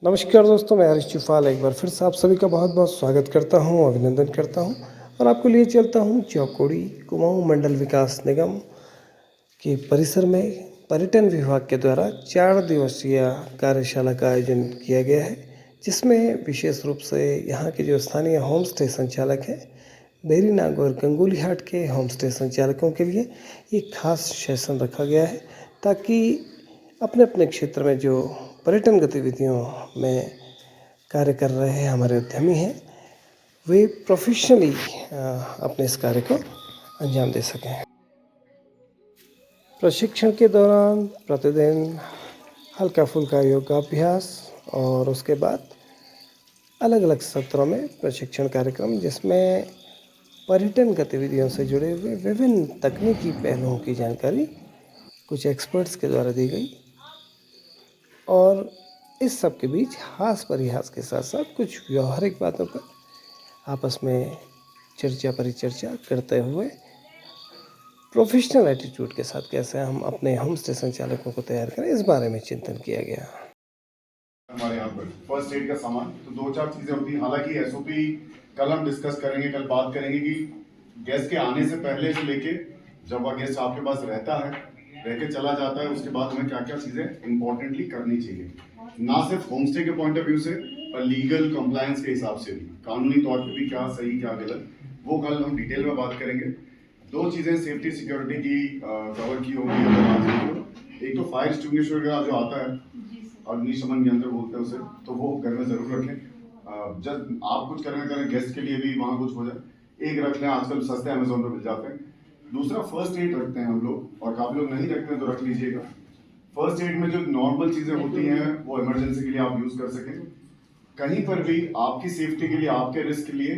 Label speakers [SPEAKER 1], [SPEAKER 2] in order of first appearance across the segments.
[SPEAKER 1] नमस्कार दोस्तों, मैं हरीश चुफाल एक बार फिर से आप सभी का बहुत-बहुत स्वागत करता हूं, अभिनंदन करता हूं और आपको लिए चलता हूं चौकोड़ी कुमाऊं मंडल विकास निगम के परिसर में पर्यटन विभाग के द्वारा 4 दिवसीय कार्यशाला का आयोजन किया गया है, जिसमें विशेष रूप से यहाँ के जो स्थानीय होम स्टे संचालक हैं, बेरीनाग और गंगोली हाट के होम स्टे संचालकों के लिए एक खास सेशन रखा गया है, ताकि अपने-अपने क्षेत्र में जो पर्यटन गतिविधियों में कार्य कर रहे हैं हमारे उद्यमी हैं, वे प्रोफेशनली अपने इस कार्य को अंजाम दे सकें। प्रशिक्षण के दौरान प्रतिदिन हल्का-फुल्का योगाभ्यास और उसके बाद अलग-अलग सत्रों में प्रशिक्षण कार्यक्रम, जिसमें पर्यटन गतिविधियों से जुड़े हुए विभिन्न तकनीकी पहलुओं की जानकारी कुछ एक्सपर्ट्स के द्वारा दी गई और इस सब के बीच हास परिहास के साथ साथ कुछ व्यावहारिक बातों पर आपस में चर्चा परिचर्चा करते हुए प्रोफेशनल एटीट्यूड के साथ कैसे हम अपने होम स्टे संचालकों को तैयार करें, इस बारे में चिंतन किया गया।
[SPEAKER 2] हमारे यहाँ पर फर्स्ट एड का सामान तो 2-4 चीजें होती हैं। हालांकि एसओपी कल हम डिस्कस करेंगे, कल बात करेंगे कि गेस्ट के आने से पहले से लेके जब वह गेस्ट आपके पास रहता है, रह के चला जाता है, उसके बाद हमें क्या क्या चीजें इंपॉर्टेंटली करनी चाहिए, ना सिर्फ होम स्टे के पॉइंट ऑफ व्यू से पर लीगल कंप्लायंस के हिसाब से भी, कानूनी तौर पर भी क्या सही क्या गलत, वो कल हम डिटेल में बात करेंगे। 2 चीजें सेफ्टी सिक्योरिटी की कवर की होगी। एक तो फायर एक्सटिंग्विशर का जो आता है, अग्निशमन यंत्र बोलते हैं उसे, तो वो घर में जरूर रखें। जब आप कुछ करें गेस्ट के लिए भी वहाँ कुछ हो जाए, एक रख लें, आजकल सस्ते अमेजोन पे मिल जाते हैं। दूसरा फर्स्ट एड रखते हैं हम लोग, और काफी लोग नहीं रखते हैं तो रख लीजिएगा। फर्स्ट एड में जो नॉर्मल चीजें होती हैं वो इमरजेंसी के लिए आप यूज कर सकें। कहीं पर भी आपकी सेफ्टी के लिए, आपके रिस्क के लिए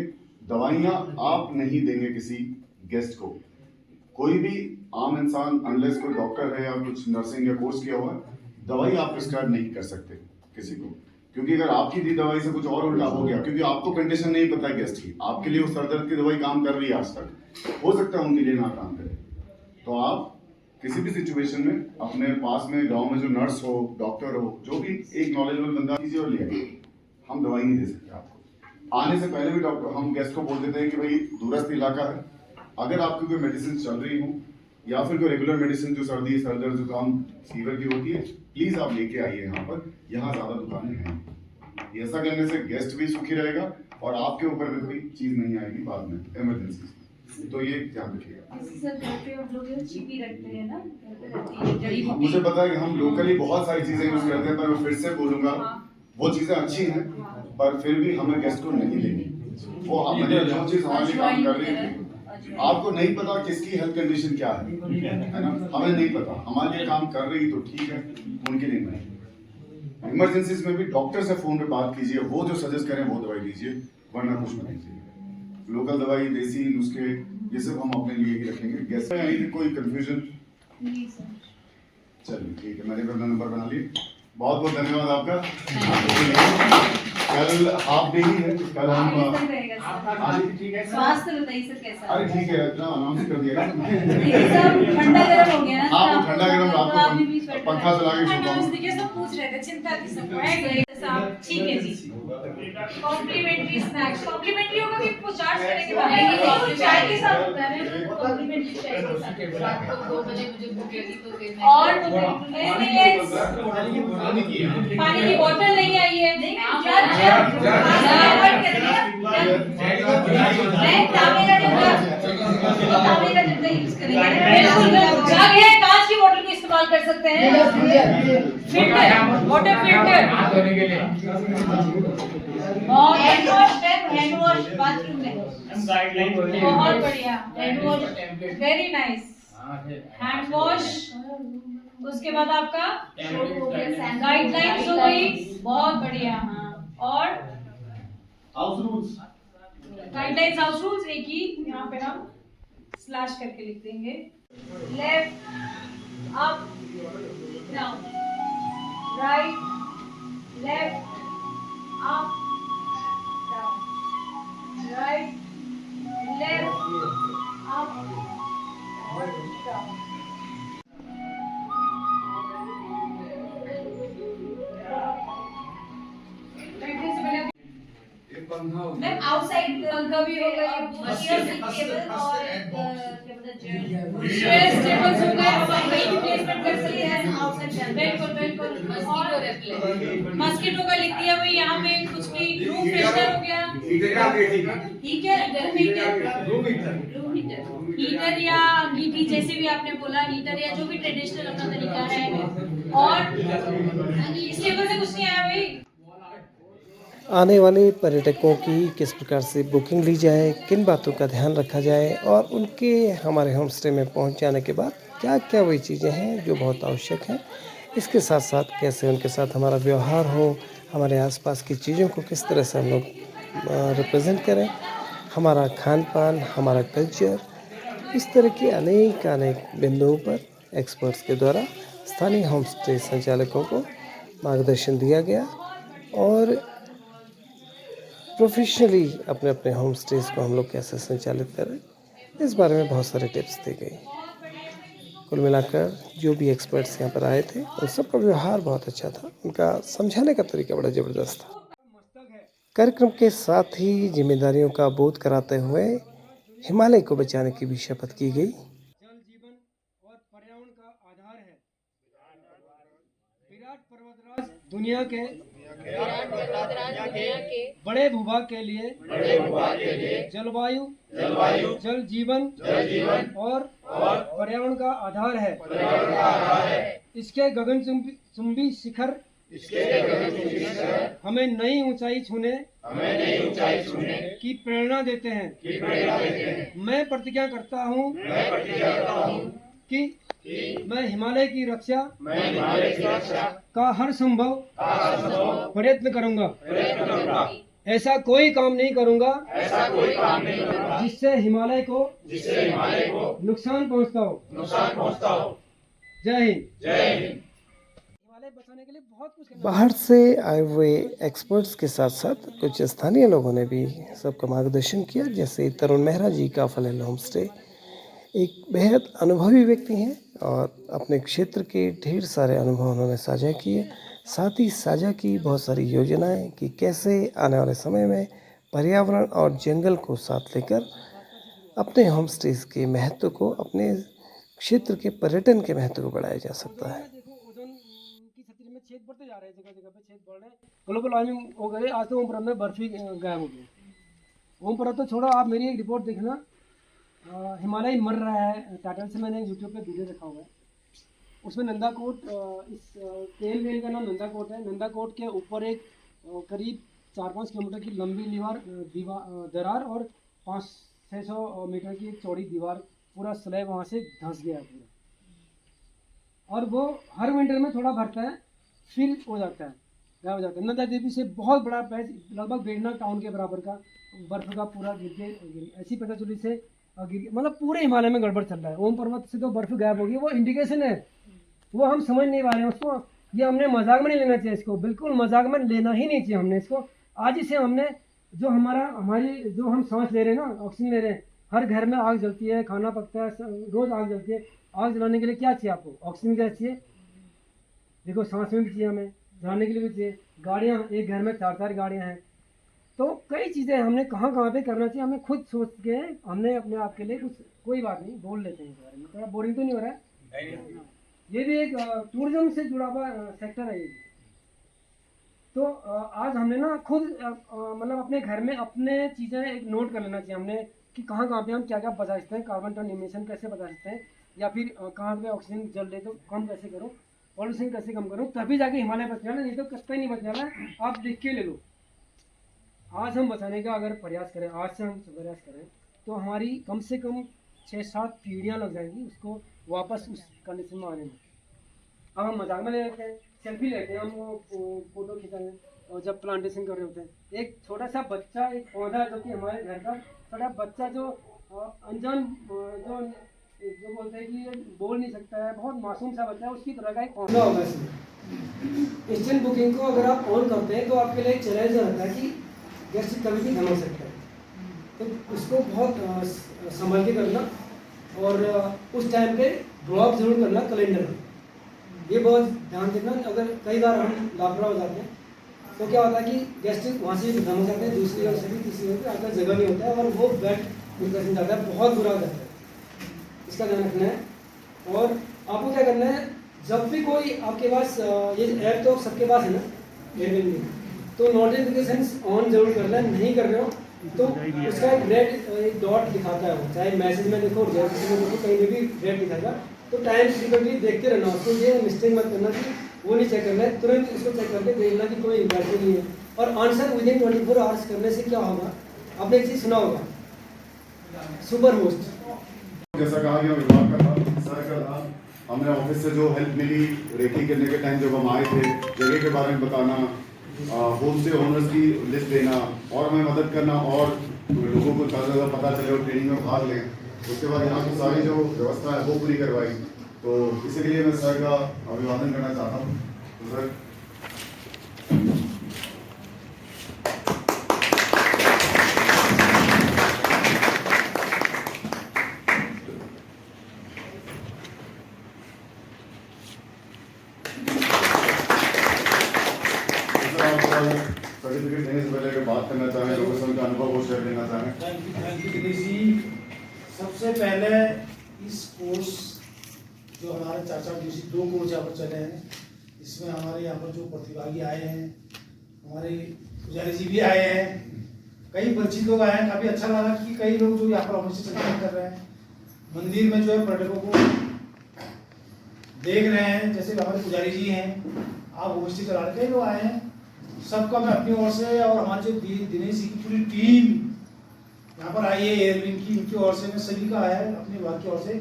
[SPEAKER 2] दवाइयां आप नहीं देंगे किसी गेस्ट को। कोई भी आम इंसान, अनलेस कोई डॉक्टर है या कुछ नर्सिंग या कोर्स किया हुआ है, दवाई आप प्रिस्क्राइब नहीं कर सकते किसी को, क्योंकि अगर आपकी दी दवाई से कुछ और उल्टा हो गया, क्योंकि आपको कंडीशन नहीं पता है गेस्ट की, आपके लिए वो सर दर्द की दवाई काम कर रही है आज तक, हो सकता है उनके लिए ना काम करे, तो आप किसी भी सिचुएशन में अपने पास में गांव में जो नर्स हो, डॉक्टर हो, जो भी एक नॉलेजेबल बंदा कीजिए और ले आइए। हम दवाई नहीं दे सकते आपको। आने से पहले भी डॉक्टर, हम गेस्ट को बोल देते हैं कि भाई दूरस्थ इलाका है, अगर आपकी कोई मेडिसिन चल रही हो या फिर कोई रेगुलर मेडिसिन जो सर्दी, सर दर्द, जुकाम, फीवर की होती है, प्लीज आप लेके आइए यहाँ पर। यहाँ ज्यादा दुकानें हैं। ऐसा करने से गेस्ट भी सुखी रहेगा और आपके ऊपर भी कोई चीज नहीं आएगी बाद में इमरजेंसी। तो ये ध्यान रखिएगा। मुझे पता है कि हम लोकली बहुत सारी चीजें यूज करते हैं, पर मैं फिर से बोलूंगा, वो चीजें अच्छी हैं, पर फिर भी हमें गेस्ट को नहीं लेंगे। वो हमें जो चीज हमारे लिए काम कर रही है, आपको नहीं पता किसकी हेल्थ कंडीशन क्या है ना, हमें नहीं पता, हमारे लिए काम कर रही तो ठीक है, उनके लिए नहीं। इमरजेंसीज में भी डॉक्टर से फोन पे बात कीजिए, वो जो सजेस्ट करें वो दवाई लीजिए, वरना कुछ मत लीजिए। लोकल दवाई, देसी नुस्खे, ये सब हम अपने लिए ही रखेंगे। गेस्ट में यहीं कोई कंफ्यूजन? चलिए ठीक है, मैंने अपना नंबर बना लिया। बहुत बहुत धन्यवाद आपका। कल हाफ डे ही है, कल हम
[SPEAKER 3] स्वास्थ्य बताइए सर कैसा?
[SPEAKER 2] अरे ठीक है, इतना अनाउंस कर दिया
[SPEAKER 3] ठंडा गर्म हो गया ना।
[SPEAKER 2] हाँ, ठंडा गर्म रात को पंखा चला के
[SPEAKER 3] सब पूछ रहे थे, चिंता थी सबको। ठीक है जी। कॉम्प्लीमेंट्री स्नैक्स, कॉम्प्लीमेंट्री होगा कि कुछ चार्ज करेंगे? चाय के साथ होता है, कॉम्प्लीमेंट्री चाय के साथ। रात को 2 बजे मुझे भूख लगी तो फिर और पानी की बोतल नहीं आई है। कांच की बोतल को इस्तेमाल कर सकते हैं। फिल्टर, वाटर फिल्टर, और हैंड वॉश बाथरूम में बहुत बढ़िया। Hand wash very nice. Hand wash, उसके बाद आपका गाइडलाइंस हो गई, बहुत बढ़िया। हाँ, और
[SPEAKER 2] house rules,
[SPEAKER 3] guidelines, house rules एक ही यहाँ पे हम स्लैश करके लिख देंगे। Left, up, down, right, left, up, down, right, left, up, down. Ma'am outside पंखा भी होगा, टेबल और चेयर्स टेबल्स हो गए, वही रिप्लेसमेंट कर सकते हैं आउटसाइड। बिल्कुल बिल्कुल। मस्कीटो का लिख दिया भाई यहाँ पे, कुछ भी रूम फ्रेशनर हो गया, ठीक है, हीटर या अंगीठी जैसे भी आपने बोला, हीटर या जो भी ट्रेडिशनल अपना तरीका है। और इस टेबल से कुछ नहीं आया भाई।
[SPEAKER 1] आने वाले पर्यटकों की किस प्रकार से बुकिंग ली जाए, किन बातों का ध्यान रखा जाए और उनके हमारे होम स्टे में पहुंच जाने के बाद क्या क्या वही चीज़ें हैं जो बहुत आवश्यक हैं, इसके साथ साथ कैसे उनके साथ हमारा व्यवहार हो, हमारे आसपास की चीज़ों को किस तरह से हम लोग रिप्रेजेंट करें, हमारा खान पान, हमारा कल्चर, इस तरह के अनेक बिंदुओं पर एक्सपर्ट्स के द्वारा स्थानीय होम स्टे संचालकों को मार्गदर्शन दिया गया और प्रोफेशनली अपने अपने होम स्टेज को हम लोग कैसे संचालित करें, इस बारे में बहुत सारे टिप्स दी गई। कुल मिलाकर जो भी एक्सपर्ट्स यहाँ पर आए थे उन सबका व्यवहार बहुत अच्छा था, उनका समझाने का तरीका बड़ा ज़बरदस्त था। कार्यक्रम के साथ ही जिम्मेदारियों का बोध कराते हुए हिमालय को बचाने की भी शपथ की गई।
[SPEAKER 4] जल जीवन और पर्यावरण का आधार है। विराट पर्वतराज दुनिया के बड़े भूभाग के लिए जलवायु, जल जीवन और पर्यावरण का आधार है। इसके गगनचुंबी शिखर हमें नई ऊंचाई छूने की प्रेरणा देते हैं। मैं प्रतिज्ञा करता हूँ कि मैं हिमालय की रक्षा का हर संभव प्रयत्न करूंगा। ऐसा कोई काम नहीं करूंगा जिससे हिमालय को नुकसान पहुंचता हो। जय हिंद। हिमालय बचाने के लिए बहुत कुछ
[SPEAKER 1] बाहर से आए हुए एक्सपर्ट्स के साथ साथ कुछ स्थानीय लोगों ने भी सबका मार्गदर्शन किया, जैसे तरुण मेहरा जी का फलेल होम स्टे एक बेहद अनुभवी व्यक्ति हैं और अपने क्षेत्र के ढेर सारे अनुभव उन्होंने साझा किए, साथ ही साझा की बहुत सारी योजनाएं कि कैसे आने वाले समय में पर्यावरण और जंगल को साथ लेकर अपने होम स्टेज के महत्व को, अपने क्षेत्र के पर्यटन के महत्व को बढ़ाया जा सकता है।
[SPEAKER 4] देखो ओजोन की छतरी में छेद बढ़ते जा रहे हैं, जगह जगह पे छेद बढ़ रहे हैं। ग्लोबल वार्मिंग हो गई। आज तो ओम पर्वत में बर्फ ही गायब हो गई। ओम पर्वत तो छोड़ो, आप मेरी एक रिपोर्ट देखना, हिमालय मर रहा है। टाइटल से मैंने यूट्यूब पे वीडियो देखा हुआ है, उसमें नंदाकोट, इस तेल वेल का नाम नंदाकोट है। नंदाकोट के ऊपर एक करीब 4-5 किलोमीटर की लंबी दरार और 500-600 मीटर की एक चौड़ी दीवार, पूरा स्लैब वहाँ से धंस गया है पूरा। और वो हर विंटर में थोड़ा भरता है, फिर हो जाता है, गायब हो जाता है। नंदा देवी से बहुत बड़ा पैच, लगभग बेड़ना टाउन के बराबर का बर्फ का पूरा गिर के, ऐसी पताचुली से मतलब पूरे हिमालय में गड़बड़ चल रहा है। ओम पर्वत से तो बर्फ गायब होगी, वो इंडिकेशन है, वो हम समझ नहीं पा रहे हैं उसको। ये हमने मजाक में नहीं लेना चाहिए इसको, बिल्कुल मजाक में लेना ही नहीं चाहिए हमने इसको। आज ही से हमने जो हमारी जो हम सांस ले रहे हैं ना, ऑक्सीजन ले रहे हैं, हर घर में आग जलती है, खाना पकता है, रोज आग जलती है। आग जलाने के लिए क्या चाहिए आपको? ऑक्सीजन क्या चाहिए? देखो सांस में भी चाहिए, हमें जलाने के लिए भी चाहिए। गाड़ियाँ, एक घर में 4-4 गाड़ियाँ हैं, तो कई चीज़ें हमने कहाँ पे करना चाहिए, हमें खुद सोच के हमने अपने आप के लिए कुछ, कोई बात नहीं बोल लेते हैं इस बारे में। थोड़ा बोरिंग तो नहीं हो रहा है? ये भी एक टूरिज्म से जुड़ा हुआ सेक्टर है ये। तो आज हमने ना खुद मतलब अपने घर में अपने चीज़ें एक नोट कर लेना चाहिए हमने कि कहाँ पे हम क्या बचा सकते हैं, कार्बन टर्न इमिशन कैसे बचा सकते हैं, या फिर कहाँ पे ऑक्सीजन जल रहे तो कम कैसे करो, पॉल्यूशन कैसे कम करो, तभी जाके हिमालय बच जाना, नहीं तो कहीं नहीं बच जाना। आप लिख के ले लो। आज हम बचाने का अगर प्रयास करें, आज से हम प्रयास करें, तो हमारी कम से कम 6-7 पीढ़ियाँ लग जाएंगी उसको वापस उस कंडीशन में आने में। अब हम मजाक में ले लेते हैं, सेल्फी लेते हैं, हम फोटो खिंचाते हैं, और जब प्लांटेशन कर रहे होते हैं, एक छोटा सा बच्चा, एक पौधा जो कि हमारे घर का छोटा बच्चा, जो अनजान, जो बोलते हैं कि ये बोल नहीं सकता है, बहुत मासूम सा बच्चा है, उसकी तरह का एक पौधा होगा। इंस्टेंट बुकिंग को अगर आप ऑन करते हैं तो आपके लिए एक चैलेंज रहता है कि गेस्ट कभी भी धम हो सकता है, तो उसको बहुत संभल के करना, और उस टाइम पे ड्रॉप जरूर करना कैलेंडर में। ये बहुत ध्यान देना। अगर कई बार हम लापरवाह हो जाते हैं तो क्या होता है कि गेस्ट वहाँ से धमक जाते हैं, दूसरी ओर से भी तीसरी ओर से आपका जगह नहीं होता है और वो बेड इम्प्रेशन जाता है, बहुत बुरा हो जाता है। इसका ध्यान रखना है। और आपको क्या करना है, जब भी कोई आपके पास ये ऐप तो सबके पास है ना एयरबीएनबी, तो नोटिफिकेशंस ऑन जरूर करना है। नहीं कर रहे हो तो उसका एक रेड डॉट दिखाता है, वो चाहे मैसेज में देखो, जैसे में देखो, कहीं भी रेड दिखाएगा। तो टाइम फ्रीक्वेंटली देखते रहना उसको, ये मिस्टेक मत करना कि वो नहीं चेक करना है, तुरंत इसको चेक करके देखना कि कोई इम्पैक्ट नहीं है। और आंसर विदिन 24 आवर्स करने से क्या होगा, आपने एक चीज़ सुना होगा, सुपर होस्ट।
[SPEAKER 2] जैसा कहा गया विभाग का था, सर का था, हमने ऑफिस से जो हेल्प मिली रेकी करने के टाइम जब हम आए थे, जगह के बारे में बताना, होम स्टे ओनर्स की लिस्ट देना और हमें मदद करना और लोगों को ज़्यादा से ज़्यादा पता चले और ट्रेनिंग में भाग लें। उसके बाद यहाँ की सारी जो व्यवस्था है वो पूरी करवाई। तो इसी लिए मैं सर का अभिवादन करना चाहता हूँ। तो सर सर्टिफिकेट देने से पहले अगर बात करना चाहें, लोगों से उनका अनुभव वो शेयर करना चाहें।
[SPEAKER 5] Thank you Dinesh ji. सबसे पहले इस कोर्स जो हमारे 4-4 दिवसीय 2 कोर्स यहाँ पर चले हैं, इसमें हमारे यहाँ पर जो प्रतिभागी आए हैं, हमारे पुजारी जी भी आए हैं, कई परिचित लोग आए हैं। काफ़ी अच्छा लगा कि कई लोग जो यहाँ पर ऑफिस से संचालन कर रहे हैं, मंदिर में जो है पर्यटकों को देख रहे हैं, जैसे हमारे पुजारी जी हैं, आप होम स्टे चला रहे, कई लोग आए हैं। सबका मैं अपनी ओर से और हमारे जो दिनेश जी की पूरी टीम यहाँ पर आई है एयरविंग की, इनकी ओर से मैं सभी का है अपने विभाग की ओर से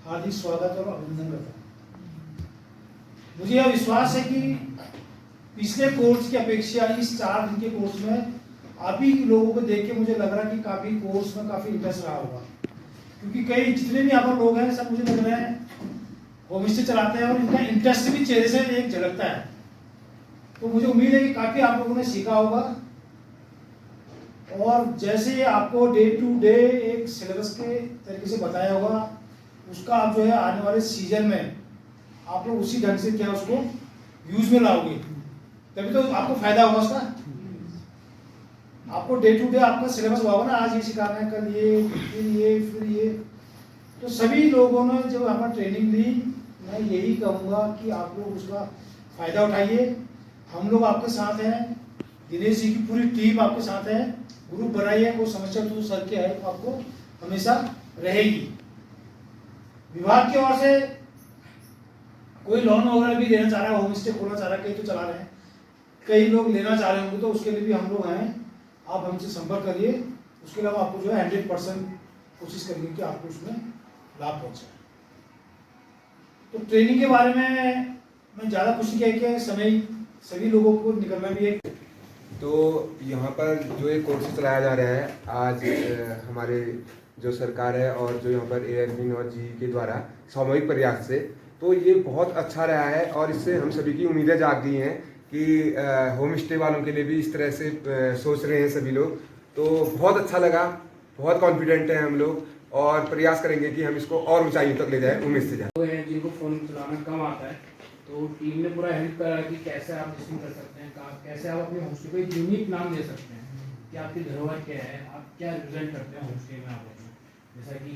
[SPEAKER 5] हार्दिक स्वागत और अभिनंदन करता हूँ। मुझे यह विश्वास है कि पिछले कोर्स की अपेक्षा इस 4 दिन के कोर्स में आप ही लोगों को देख के मुझे लग रहा है कि काफ़ी कोर्स में काफ़ी इंटरेस्ट रहा होगा, क्योंकि कई जितने भी यहाँ पर लोग हैं सब मुझे लग रहे हैं होम स्टे चलाते हैं और इनका इंटरेस्ट भी चेहरे से एक झलकता है। तो मुझे उम्मीद है कि काफ़ी आप लोगों ने सीखा होगा और जैसे आपको डे टू डे एक सिलेबस के तरीके से बताया होगा, उसका आप जो है आने वाले सीजन में आप लोग उसी ढंग से क्या उसको यूज में लाओगे, तभी तो आपको फायदा होगा उसका। आपको डे टू डे आपका सिलेबस हुआ होगा ना, आज ये सिखाना है, कल ये, फिर ये। तो सभी लोगों ने जो हमारा ट्रेनिंग ली, मैं यही कहूँगा कि आप लोग उसका फ़ायदा उठाइए। हम लोग आपके साथ हैं, दिनेश जी की पूरी टीम आपके साथ है, ग्रुप बनाइए, कोई समस्या तो सर की हेल्प आपको हमेशा रहेगी। विभाग की ओर से कोई लोन वगैरह भी लेना चाह रहा है, होम स्टे खोलना चाह रहा है, कई तो चला रहे हैं, कई लोग लेना चाह रहे होंगे, तो उसके लिए भी हम लोग हैं, आप हमसे संपर्क करिए। उसके अलावा आपको जो है 100% कोशिश करिए कि आपको उसमें लाभ पहुँचे। तो ट्रेनिंग के बारे में मैं ज़्यादा कुछ नहीं कह के समय सभी लोगों को निकलना भी है।
[SPEAKER 6] तो यहाँ पर जो एक कोर्स चलाया जा रहा है आज हमारे जो सरकार है और जो यहाँ पर एयरविंग और जी के द्वारा सामूहिक प्रयास से, तो ये बहुत अच्छा रहा है और इससे हम सभी की उम्मीदें जाग गई हैं कि होम स्टे वालों के लिए भी इस तरह से सोच रहे हैं सभी लोग। तो बहुत अच्छा लगा, बहुत कॉन्फिडेंट हैं हम लोग और प्रयास करेंगे कि हम इसको और ऊंचाइयों तक ले जाएं, उम्मीद से जाएं।
[SPEAKER 7] जिनको फ़ोन चलाना कम आता है, तो टीम ने पूरा हेल्प करा कि कैसे आप लिस्टिंग कर सकते हैं, कैसे आप अपने होम स्टे को एक यूनिक नाम दे सकते हैं कि आपकी धरोहर क्या है, आप क्या रिप्रेजेंट करते हैं होम स्टे में आप अपना। जैसा कि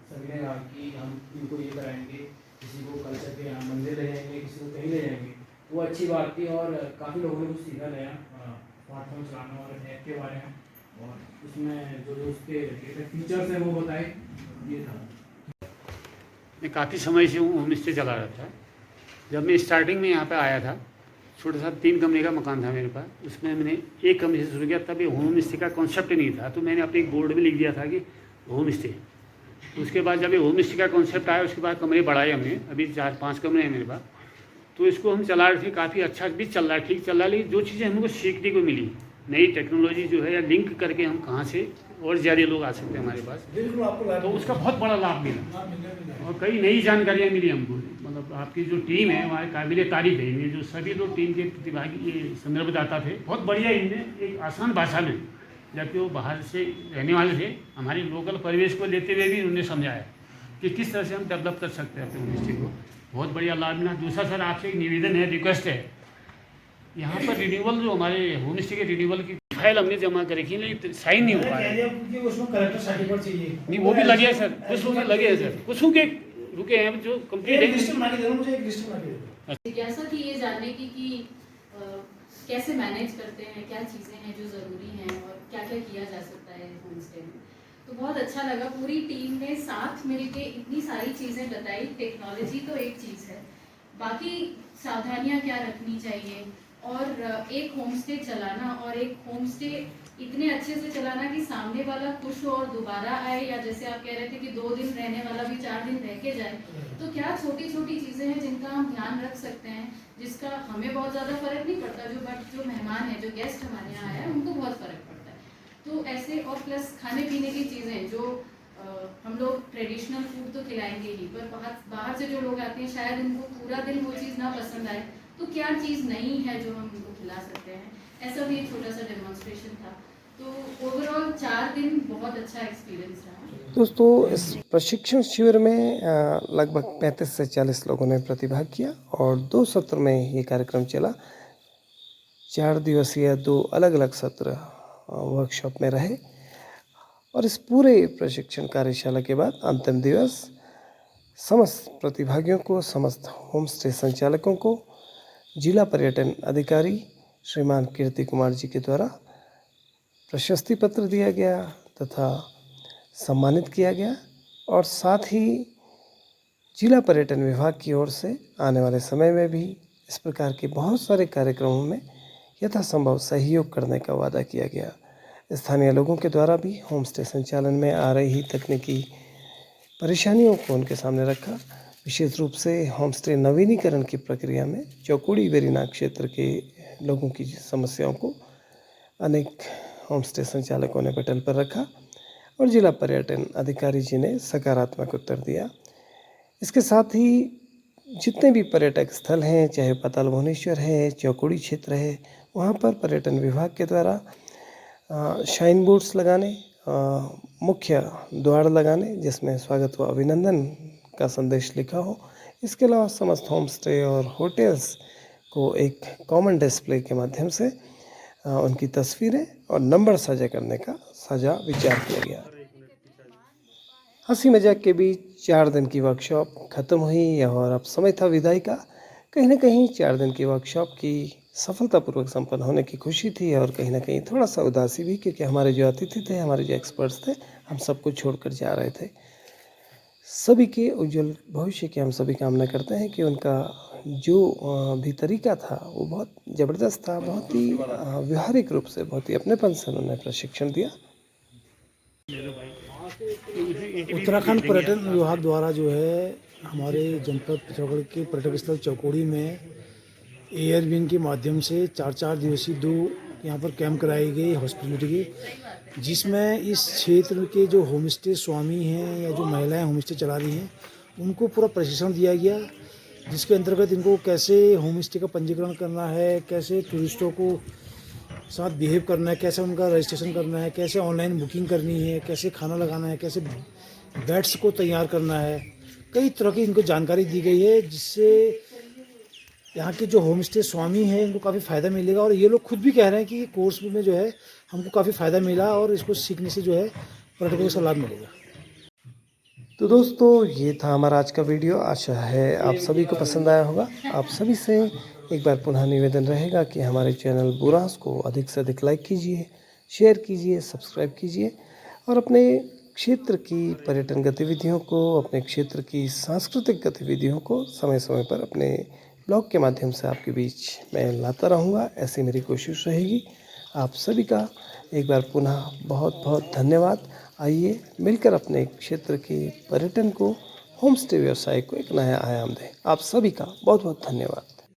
[SPEAKER 7] सभी ने कहा कि हम इनको ये कराएंगे, किसी को कल्चर के यहाँ मंदिर ले जाएंगे, किसी को कहीं ले जाएंगे, वो अच्छी बात थी और काफ़ी लोगों ने कुछ सीखा नया स्मार्टफोन चलाना और ऐप के बारे में, और उसमें जो जो उसके फीचर्स हैं वो बताए। ये था
[SPEAKER 8] मैं काफ़ी समय से होम स्टे चला रहा था। जब मैं स्टार्टिंग में यहाँ पे आया था, छोटा सा 3 कमरे का मकान था मेरे पास, उसमें मैंने 1 कमरे से शुरू किया, तब ये होम स्टे का कॉन्सेप्ट नहीं था, तो मैंने अपने एक बोर्ड में लिख दिया था कि होम स्टे। उसके बाद जब ये होम स्टे का कॉन्सेप्ट आया, उसके बाद कमरे बढ़ाए हमने, अभी 4-5 कमरे हैं मेरे पास। तो इसको हम चला रहे थे, काफ़ी अच्छा भी चल रहा है, ठीक चल रहा है, लेकिन जो चीज़ें हमको सीखने को मिली, नई टेक्नोलॉजी जो है या लिंक करके हम कहाँ से और ज़्यादा लोग आ सकते हैं हमारे पास,
[SPEAKER 5] बिल्कुल आपको
[SPEAKER 8] तो उसका बहुत बड़ा लाभ मिला और कई नई जानकारियाँ मिली हमको। मतलब आपकी जो टीम है हमारे काबिल तारीफ है, इनमें जो सभी लोग टीम के प्रतिभागी ये संदर्भदाता थे, बहुत बढ़िया इनने एक आसान भाषा में, जबकि वो बाहर से रहने वाले थे, हमारे लोकल परिवेश को लेते हुए भी उन्होंने समझाया कि किस तरह से हम डेवलप कर सकते हैं अपने होम स्टे को। बहुत बढ़िया लाभ मिला। दूसरा सर आपसे एक निवेदन है, रिक्वेस्ट है, यहाँ पर रिन्यूअल जो हमारे होम स्टे के रिन्यूअल की फाइल हमने जमा करी थी लेकिन साइन नहीं हो पा रहा है।
[SPEAKER 5] क्योंकि उसमें कलेक्टर सर्टिफिकेट चाहिए।
[SPEAKER 8] नहीं वो भी लगे हैं सर, कुछ रुके लगे हैं सर, कुछ रुके हैं जो कंप्लीट
[SPEAKER 5] एक लिस्ट
[SPEAKER 8] है।
[SPEAKER 5] बना के दे दो मुझे, एक लिस्ट बना के दे दो।
[SPEAKER 9] जिज्ञासा थी ये जानने की कि कैसे मैनेज करते हैं, क्या चीज़ें हैं जो ज़रूरी हैं और क्या क्या किया जा सकता है होम स्टे में। तो बहुत अच्छा लगा, पूरी टीम ने साथ मिलके इतनी सारी चीज़ें बताई। टेक्नोलॉजी तो एक चीज़ है, बाकी सावधानियां क्या रखनी चाहिए और एक होम स्टे चलाना और एक होम स्टे इतने अच्छे से चलाना कि सामने वाला खुश हो और दोबारा आए, या जैसे आप कह रहे थे कि 2 दिन रहने वाला भी 4 दिन रह के जाए। तो क्या छोटी छोटी चीज़ें हैं जिनका हम ध्यान रख सकते हैं, जिसका हमें बहुत ज़्यादा फर्क नहीं पड़ता, जो मेहमान है, जो गेस्ट हमारे यहाँ आया है, उनको बहुत फर्क पड़ता है। तो ऐसे, और प्लस खाने पीने की चीज़ें जो हम लोग ट्रेडिशनल फूड तो खिलाएंगे ही, पर बाहर से जो लोग आते हैं शायद उनको पूरा दिन वो चीज़ ना पसंद आए, तो क्या चीज़ नहीं है जो हम उनको खिला सकते हैं, ऐसा भी एक छोटा सा डेमोन्स्ट्रेशन था। तो ओवरऑल 4 दिन बहुत अच्छा एक्सपीरियंस रहा।
[SPEAKER 1] दोस्तों, इस प्रशिक्षण शिविर में लगभग 35 से 40 लोगों ने प्रतिभाग किया और 2 सत्र में ये कार्यक्रम चला। 4 दिवसीय 2 अलग अलग सत्र वर्कशॉप में रहे और इस पूरे प्रशिक्षण कार्यशाला के बाद अंतिम दिवस समस्त प्रतिभागियों को, समस्त होम स्टे संचालकों को जिला पर्यटन अधिकारी श्रीमान कीर्ति कुमार जी के द्वारा प्रशस्ति पत्र दिया गया तथा सम्मानित किया गया और साथ ही जिला पर्यटन विभाग की ओर से आने वाले समय में भी इस प्रकार के बहुत सारे कार्यक्रमों में यथासंभव सहयोग करने का वादा किया गया। स्थानीय लोगों के द्वारा भी होम स्टे संचालन में आ रही तकनीकी परेशानियों को उनके सामने रखा। विशेष रूप से होम स्टे नवीनीकरण की प्रक्रिया में चौकुड़ी वेरीनाग क्षेत्र के लोगों की समस्याओं को अनेक होम स्टे संचालकों ने पटल पर रखा और जिला पर्यटन अधिकारी जी ने सकारात्मक उत्तर दिया। इसके साथ ही जितने भी पर्यटक स्थल हैं, चाहे पाताल भुवनेश्वर है, चौकुड़ी क्षेत्र है, वहाँ पर पर्यटन विभाग के द्वारा शाइन बोर्ड्स लगाने, मुख्य द्वार लगाने जिसमें स्वागत व अभिनंदन का संदेश लिखा हो। इसके अलावा समस्त होम स्टे और होटल्स को एक कॉमन डिस्प्ले के माध्यम से उनकी तस्वीरें और नंबर साझा करने का साझा विचार किया गया। हंसी मजाक के बीच 4 दिन की वर्कशॉप खत्म हुई और अब समय था विदाई का। कहीं ना कहीं 4 दिन की वर्कशॉप की सफलतापूर्वक संपन्न होने की खुशी थी और कहीं ना कहीं थोड़ा सा उदासी भी, क्योंकि हमारे जो अतिथि थे, हमारे जो एक्सपर्ट्स थे, हम सबको छोड़कर जा रहे थे। सभी के उज्जवल भविष्य की हम सभी कामना करते हैं कि उनका जो भी तरीका था वो बहुत ज़बरदस्त था, बहुत ही व्यवहारिक रूप से, बहुत ही अपनेपन से उन्होंने प्रशिक्षण दिया।
[SPEAKER 5] उत्तराखंड पर्यटन विभाग द्वारा जो है हमारे जनपद पिथौरागढ़ के पर्यटक स्थल चौकुड़ी में एयरविंग के माध्यम से 4 दिवसीय 2 यहाँ पर कैंप कराई गई हॉस्पिटलिटी की, जिसमें इस क्षेत्र के जो होम स्टे स्वामी हैं या जो महिलाएं होम स्टे चला रही हैं उनको पूरा प्रशिक्षण दिया गया, जिसके अंतर्गत इनको कैसे होम स्टे का पंजीकरण करना है, कैसे टूरिस्टों को साथ बिहेव करना है, कैसे उनका रजिस्ट्रेशन करना है, कैसे ऑनलाइन बुकिंग करनी है, कैसे खाना लगाना है, कैसे बेड्स को तैयार करना है। कई तरह की इनको जानकारी दी गई है, जिससे यहाँ के जो होम स्टे स्वामी हैं इनको काफ़ी फ़ायदा मिलेगा और ये लोग खुद भी कह रहे हैं कि कोर्स में जो है हमको काफ़ी फ़ायदा मिला और इसको सीखने से जो है पर्यटकों को लाभ मिलेगा।
[SPEAKER 1] तो दोस्तों, ये था हमारा आज का वीडियो। आशा है आप सभी को पसंद आया होगा। आप सभी से एक बार पुनः निवेदन रहेगा कि हमारे चैनल बुरांस को अधिक से अधिक लाइक कीजिए, शेयर कीजिए, सब्सक्राइब कीजिए और अपने क्षेत्र की पर्यटन गतिविधियों को, अपने क्षेत्र की सांस्कृतिक गतिविधियों को समय समय पर अपने ब्लॉग के माध्यम से आपके बीच मैं लाता रहूँगा, ऐसी मेरी कोशिश रहेगी। आप सभी का एक बार पुनः बहुत बहुत धन्यवाद। आइए मिलकर अपने क्षेत्र के पर्यटन को, होम स्टे व्यवसाय को एक नया आयाम दें। आप सभी का बहुत बहुत धन्यवाद।